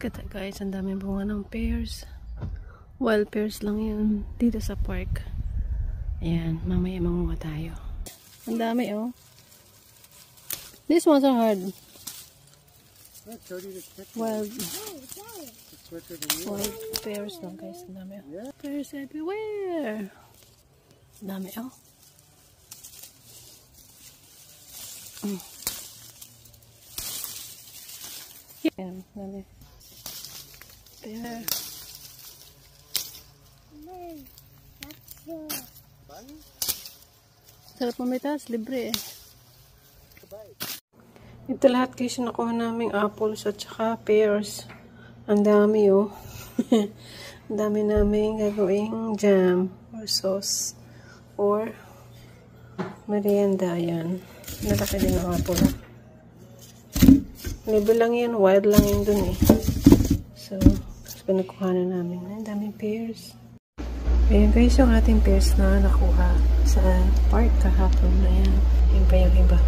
Kata guys, ang daming bunga ng pears. Wild pears lang yan dito sa park. Ayan, mamaya mangunga tayo. Ang dami oh. These ones are hard. Wild pears lang guys. Ang dami oh. Pears everywhere. Ang dami oh. Ayan, dami. Pear. Sarap mamitas, libre eh. Ito lahat guys yung nakuha naming apples at saka pears. Ang dami oh. Ang dami namin gagawing jam or sauce or merienda. Ayan. Nalaki din ang apple. Libre lang yan, wild lang yun dun eh. So, pinagkuha na namin. Ang daming pears. Ayan guys, yung ating pears na nakuha sa park kahapon. Ayan, yun pa yung iba.